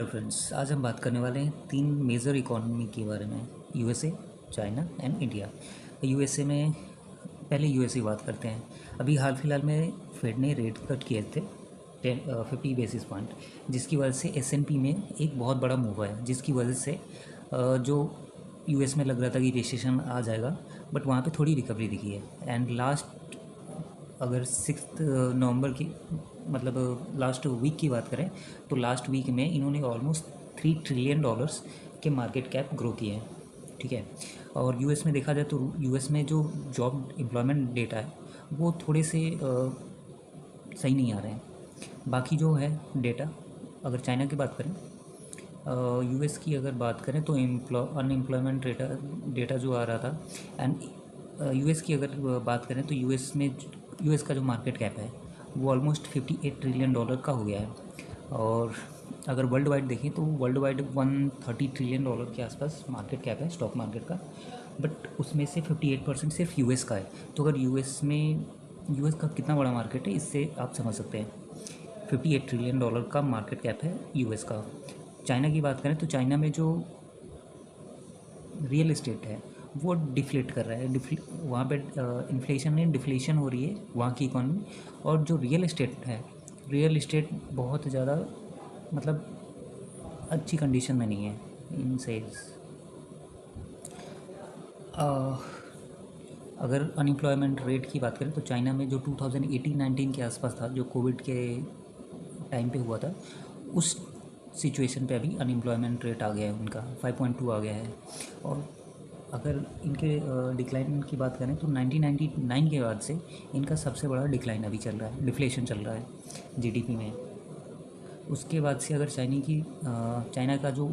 Hello friends, आज हम बात करने वाले हैं तीन मेजर इकोनॉमी के बारे में। USA, China and India. USA में पहले यूएसए बात करते हैं। अभी हाल फिलहाल में फेड ने रेट कट किए थे 50 बेसिस पॉइंट, जिसकी वजह से एसएनपी में एक बहुत बड़ा मूव आया, जिसकी वजह से जो यूएस में लग रहा था कि रिसेशन आ जाएगा, बट वहाँ पे थोड़ी रिकवरी दिखी है। एंड लास्ट अगर 6 नवंबर की मतलब लास्ट वीक की बात करें तो लास्ट वीक में इन्होंने ऑलमोस्ट $3 ट्रिलियन के मार्केट कैप ग्रो किए हैं। ठीक है। और यूएस में देखा जाए तो यूएस में जो जॉब एम्प्लॉयमेंट डेटा है वो थोड़े से सही नहीं आ रहे हैं। बाकी जो है डेटा, अगर चाइना की बात करें, यूएस की अगर बात करें तो अनएम्प्लॉयमेंट डेटा जो आ रहा था। एंड यूएस की अगर बात करें तो यूएस का जो मार्केट कैप है वो ऑलमोस्ट $58 ट्रिलियन का हो गया है। और अगर वर्ल्ड वाइड देखें तो वर्ल्ड वाइड $130 ट्रिलियन के आसपास मार्केट कैप है स्टॉक मार्केट का, बट उसमें से 58% सिर्फ यूएस का है। तो अगर यूएस का कितना बड़ा मार्केट है इससे आप समझ सकते हैं। $58 ट्रिलियन का मार्केट कैप है यूएस का। चाइना की बात करें तो चाइना में जो रियल इस्टेट है वो डिफ्लेट कर रहा है, वहाँ पे इन्फ्लेशन नहीं डिफ्लेशन हो रही है वहाँ की इकॉनमी। और जो रियल इस्टेट बहुत ज़्यादा मतलब अच्छी कंडीशन में नहीं है इन सेल्स। अगर अनएम्प्लॉयमेंट रेट की बात करें तो चाइना में जो 2018-19 के आसपास था, जो कोविड के टाइम पे हुआ था, उस सिचुएशन पे अभी अनएम्प्लॉयमेंट रेट आ गया है उनका 5.2 आ गया है। और अगर इनके डिक्लाइन की बात करें तो 1999 के बाद से इनका सबसे बड़ा डिक्लाइन अभी चल रहा है, डिफ्लेशन चल रहा है जीडीपी में। उसके बाद से अगर चाइना का जो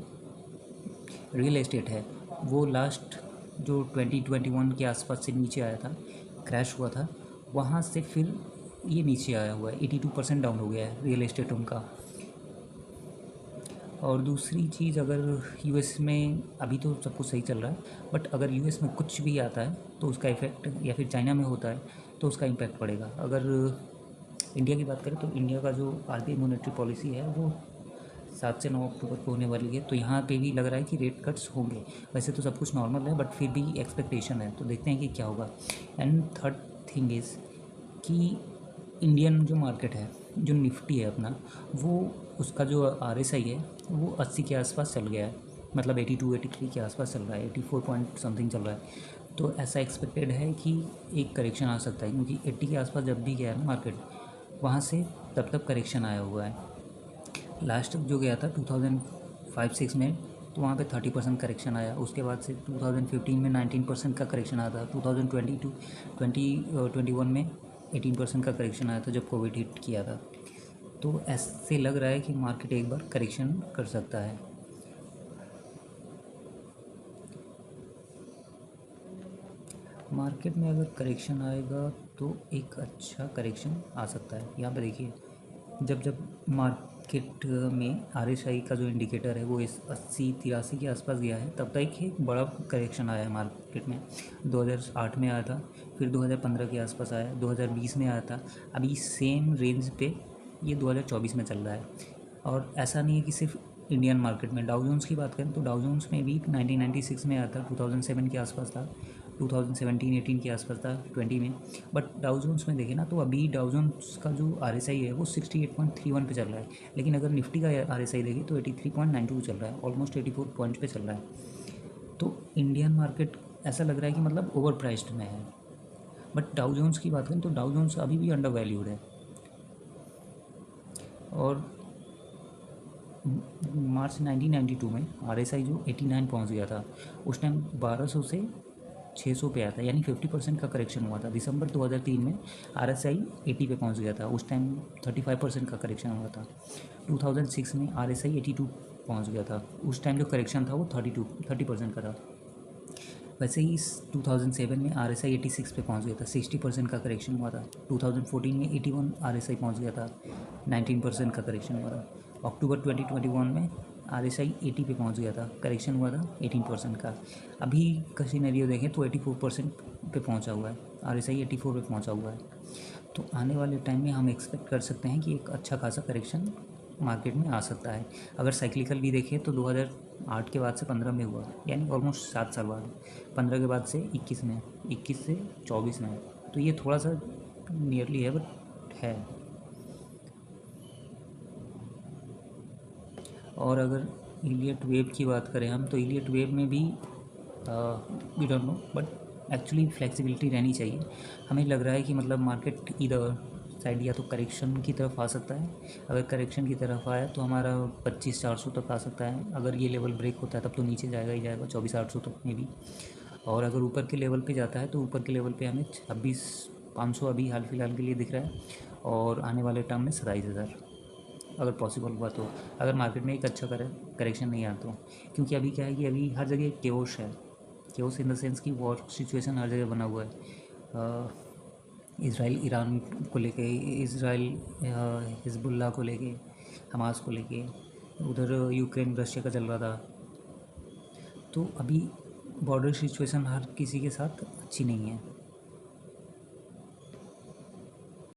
रियल एस्टेट है वो लास्ट जो 2021 के आसपास से नीचे आया था, क्रैश हुआ था, वहाँ से फिर ये नीचे आया हुआ है, 82% डाउन हो गया है रियल एस्टेट उनका। और दूसरी चीज़, अगर यूएस में अभी तो सब कुछ सही चल रहा है, बट अगर यूएस में कुछ भी आता है तो उसका इफ़ेक्ट, या फिर चाइना में होता है तो उसका इम्पैक्ट पड़ेगा। अगर इंडिया की बात करें तो इंडिया का जो आरबीआई मॉनेटरी पॉलिसी है वो 7 से 9 अक्टूबर को होने वाली है, तो यहाँ पे भी लग रहा है कि रेट कट्स होंगे। वैसे तो सब कुछ नॉर्मल है, बट फिर भी एक्सपेक्टेशन है, तो देखते हैं कि क्या होगा। एंड थर्ड थिंग इज़ कि इंडियन जो मार्केट है, जो निफ्टी है अपना, वो उसका जो आरएसआई है वो 80 के आसपास चल गया है, मतलब 82-83 के आसपास चल रहा है, 84 पॉइंट समथिंग चल रहा है। तो ऐसा एक्सपेक्टेड है कि एक करेक्शन आ सकता है, क्योंकि 80 के आसपास जब भी गया है ना मार्केट, वहाँ से तब तक करेक्शन आया हुआ है। लास्ट जो गया था 2005-06 में, तो वहाँ पे 30% करेक्शन आया। उसके बाद से 2015 में 19% का करेक्शन आया था। 2021 में 18% का करेक्शन आया था जब कोविड हिट किया था। तो ऐसे लग रहा है कि मार्केट एक बार करेक्शन कर सकता है। मार्केट में अगर करेक्शन आएगा तो एक अच्छा करेक्शन आ सकता है। यहाँ पे देखिए, जब जब मार्केट में आरएसआई का जो इंडिकेटर है वो इस 80-83 के आसपास गया है, तब तक एक बड़ा करेक्शन आया है मार्केट में। 2008 में आया था, फिर 2015 के आसपास आया, 2020 में आया था, अभी सेम रेंज पे ये 2024 में चल रहा है। और ऐसा नहीं है कि सिर्फ इंडियन मार्केट में, डाउ जोन्स की बात करें तो डाउ जोन्स में भी 1996 में आया था, 2007 के आसपास था, 2017-18 के आसपास था, 20 में। बट डाउ जोन्स में देखें ना तो अभी डाउ जोन्स का जो आरएसआई है वो 68.31 पे चल रहा है, लेकिन अगर निफ्टी का आरएसआई देखें तो 83.92 चल रहा है, ऑलमोस्ट 84 पॉइंट पे चल रहा है। तो इंडियन मार्केट ऐसा लग रहा है कि मतलब ओवर प्राइस्ड में है। बट डाउ जोन्स की बात करें तो डाउ जोन्स अभी भी अंडर वैल्यूड है। और मार्च 1992 में आरएसआई जो 89 पहुंच गया था, उस टाइम 1200 से 600 पे आया था, यानी 50% का करेक्शन हुआ था। दिसंबर 2003 में आरएसआई 80 पे पहुंच गया था, उस टाइम 35% का करेक्शन हुआ था। 2006 में आरएसआई 82 पहुंच गया था, उस टाइम जो करेक्शन था वो 30% का था। वैसे ही इस 2007 में आरएसआई 86 पे पहुंच गया था, 60% का करेक्शन हुआ था। 2014 में 81 आरएसआई पहुंच गया था, 19% का करेक्शन हुआ था। अक्टूबर 2021 में आरएसआई 80 पे पहुंच गया था, करेक्शन हुआ था 18% का। अभी का सिनेरियो देखें तो 84% पे पहुंचा हुआ है, आरएसआई 84 पे पहुंचा हुआ है। तो आने वाले टाइम में हम एक्सपेक्ट कर सकते हैं कि एक अच्छा खासा करेक्शन मार्केट में आ सकता है। अगर साइक्लिकल भी देखें तो 2008 के बाद से 15 में हुआ, यानी ऑलमोस्ट 7 साल बाद। 15 के बाद से 21 में, 21 से 24 में, तो ये थोड़ा सा नियरली है, बट है। और अगर इलियट वेव की बात करें हम, तो इलियट वेव में भी we don't know, but actually flexibility रहनी चाहिए। हमें लग रहा है कि मतलब मार्केट इधर साइड या तो करेक्शन की तरफ आ सकता है। अगर करेक्शन की तरफ आया तो हमारा 25,400 तक आ सकता है। अगर ये लेवल ब्रेक होता है तब तो नीचे जाएगा ही जाएगा 24,800 तक में भी। और अगर ऊपर के लेवल पे जाता है तो ऊपर के लेवल पे हमें 26,500 अभी हाल फिलहाल के लिए दिख रहा है, और आने वाले टर्म में 27,000 अगर पॉसिबल हुआ तो, अगर मार्केट में एक अच्छा करेक्शन नहीं आता तो। क्योंकि अभी क्या है कि अभी हर जगह केओस है। केओस इन द सेंस कि वॉर सिचुएशन हर जगह बना हुआ है। इसराइल ईरान को लेके, इसराइल हिजबुल्लाह को लेके, हमास को लेके, उधर यूक्रेन रशिया का चल रहा था। तो अभी बॉर्डर सिचुएशन हर किसी के साथ अच्छी नहीं है।